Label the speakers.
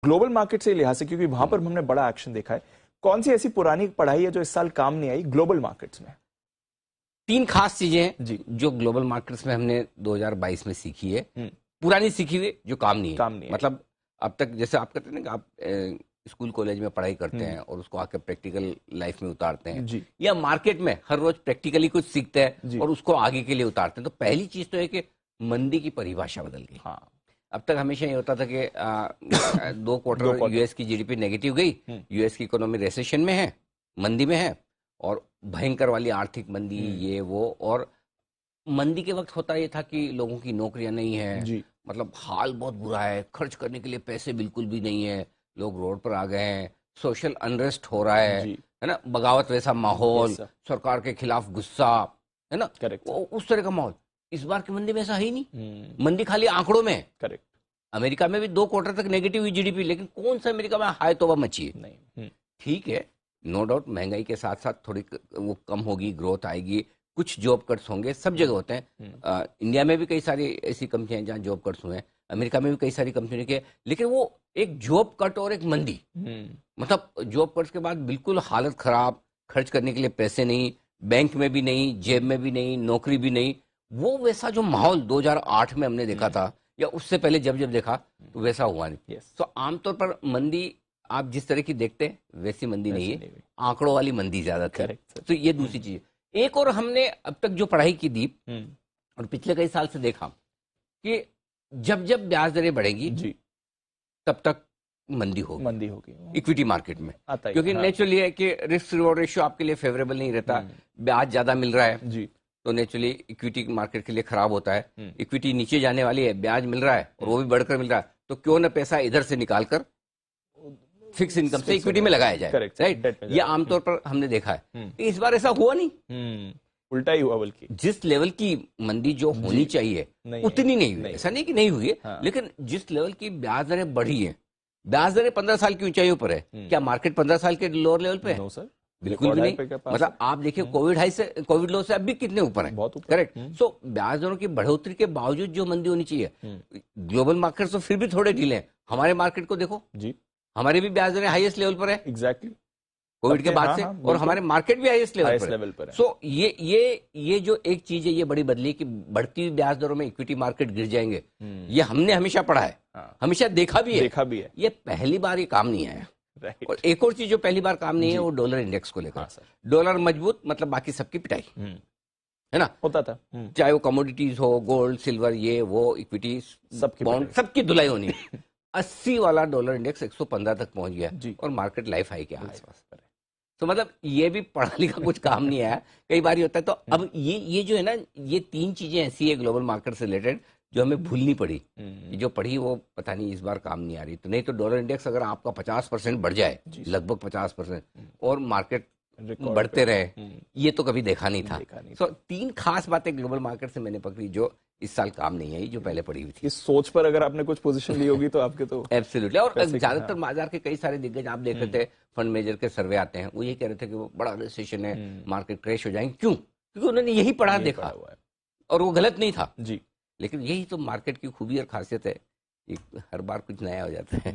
Speaker 1: Global market से लिहाज से, क्योंकि वहां पर हमने बड़ा एक्शन देखा है, कौन सी ऐसी पुरानी पढ़ाई है जो इस साल काम नहीं आई ग्लोबल मार्केट्स में?
Speaker 2: तीन खास चीजें
Speaker 1: जी,
Speaker 2: जो ग्लोबल मार्केट्स में हमने 2022 में सीखी है, पुरानी सीखी हुई जो काम नहीं है। मतलब अब तक जैसे आप कहते हैं ना कि आप स्कूल कॉलेज में पढ़ाई करते हैं और उसको आके प्रैक्टिकल लाइफ में उतारते हैं, या मार्केट में हर रोज प्रैक्टिकली कुछ सीखते हैं और उसको आगे के लिए उतारते हैं। तो पहली चीज तो है कि मंदी की परिभाषा बदल गई।
Speaker 1: हाँ,
Speaker 2: अब तक हमेशा ये होता था कि 2 क्वार्टर यूएस की जीडीपी नेगेटिव गई, यूएस की इकोनॉमी रिसेशन में है, मंदी में है, और भयंकर वाली आर्थिक मंदी ये वो। और मंदी के वक्त होता ये था कि लोगों की नौकरियां नहीं है, मतलब हाल बहुत बुरा है, खर्च करने के लिए पैसे बिल्कुल भी नहीं है, लोग रोड पर आ गए हैं, सोशल अनरेस्ट हो रहा है ना, बगावत वैसा माहौल, सरकार के खिलाफ गुस्सा, है ना, उस तरह का माहौल। इस बार की मंदी में ऐसा है ही नहीं। मंदी खाली आंकड़ों में है।
Speaker 1: करेक्ट।
Speaker 2: अमेरिका में भी 2 क्वार्टर तक नेगेटिव हुई जीडीपी, लेकिन कौन सा अमेरिका में हाय तौबा मची है? नहीं। ठीक है, नो डाउट महंगाई के साथ साथ थोड़ी वो कम होगी, ग्रोथ आएगी, कुछ जॉब कट्स होंगे, सब जगह होते हैं। इंडिया में भी कई सारी ऐसी कंपनियां हैं जहां जॉब कट्स हुए हैं, अमेरिका में भी कई सारी कंपनियों के, लेकिन वो एक जॉब कट और एक मंदी, मतलब जॉब कट्स के बाद बिल्कुल हालत खराब, खर्च करने के लिए पैसे नहीं, बैंक में भी नहीं, जेब में भी नहीं, नौकरी भी नहीं, वो वैसा जो माहौल 2008 में हमने देखा था या उससे पहले जब जब देखा तो वैसा हुआ नहीं। तो आमतौर पर मंदी आप जिस तरह की देखते हैं वैसी मंदी नहीं है, आंकड़ों वाली मंदी ज्यादा थी। तो ये दूसरी चीज। एक और हमने अब तक जो पढ़ाई की दीप और पिछले कई साल से देखा कि जब जब ब्याज दरें बढ़ेंगी तब तक मंदी होगी इक्विटी मार्केट में, क्योंकि नेचुरली है कि रिस्क रिवॉर्ड रेशियो आपके लिए फेवरेबल नहीं रहता, ब्याज ज्यादा मिल रहा है तो नेचुरली इक्विटी मार्केट के लिए खराब होता है। इक्विटी नीचे जाने वाली है, ब्याज मिल रहा है और वो भी बढ़कर मिल रहा है, तो क्यों ना पैसा इधर से निकालकर फिक्स इनकम से इक्विटी में लगाया जाए, राइट? ये आमतौर पर हमने देखा है। इस बार ऐसा हुआ नहीं,
Speaker 1: उल्टा ही हुआ, बल्कि
Speaker 2: जिस लेवल की मंदी जो होनी चाहिए उतनी नहीं हुई। ऐसा नहीं कि नहीं हुई है, लेकिन जिस लेवल की ब्याज दरें बढ़ी है, ब्याज दरें 15 साल की ऊंचाइयों पर है, क्या मार्केट 15 साल के लोअर लेवल पे है?
Speaker 1: नो सर,
Speaker 2: बिल्कुल भी नहीं। मतलब आप देखिए कोविड लो से अब भी कितने ऊपर है, करेक्ट? सो ब्याज दरों की बढ़ोतरी के बावजूद जो मंदी होनी चाहिए, ग्लोबल मार्केट तो फिर भी थोड़े ढीले हैं, हमारे मार्केट को देखो जी, हमारे भी ब्याज दरें हाईएस्ट लेवल पर है
Speaker 1: एग्जैक्टली
Speaker 2: कोविड के बाद से, और हमारे मार्केट भी हाईएस्ट लेवल पर है। सो ये जो एक चीज है ये बड़ी बदली कि बढ़ती हुई ब्याज दरों में इक्विटी मार्केट गिर जाएंगे, ये हमने हमेशा पढ़ा है, हमेशा देखा भी है। ये पहली बार ये काम नहीं आया। और एक और चीज जो पहली बार काम नहीं है वो डॉलर इंडेक्स को लेकर। डॉलर मजबूत मतलब बाकी सबकी पिटाई, है ना,
Speaker 1: होता था।
Speaker 2: चाहे वो कमोडिटीज हो, गोल्ड सिल्वर ये वो इक्विटी बॉन्ड, सबकी धुलाई होनी। 80 वाला डॉलर इंडेक्स 115 तक पहुंच गया और मार्केट लाइफ हाई के आसपास पर है। तो मतलब ये भी पढ़ा लिखा कुछ काम नहीं आया, कई बार होता है। तो अब ये जो है ना, ये 3 चीजें ऐसी है ग्लोबल मार्केट से रिलेटेड जो हमें भूलनी पड़ी, जो पढ़ी वो पता नहीं इस बार काम नहीं आ रही। तो नहीं तो डॉलर इंडेक्स अगर आपका 50% बढ़ जाए, लगभग 50%, और मार्केट बढ़ते रहे, ये तो कभी देखा नहीं था। तो 3 खास बातें ग्लोबल मार्केट से मैंने पकड़ी जो इस साल काम नहीं आई, जो पहले पड़ी हुई थी।
Speaker 1: इस सोच पर अगर आपने कुछ पोजीशन ली होगी तो आपके तो
Speaker 2: एब्सोल्युटली। और ज्यादातर बाजार के कई सारे दिग्गज आप देख रहे थे, फंड मैनेजर के सर्वे आते हैं, वो ये कह रहे थे कि वो बड़ा रिसेशन है, मार्केट क्रैश हो जाएंगे। क्यों? क्योंकि उन्होंने यही पढ़ा देखा और वो गलत नहीं था जी। लेकिन यही तो मार्केट की खूबी और खासियत है, हर बार कुछ नया हो जाता है।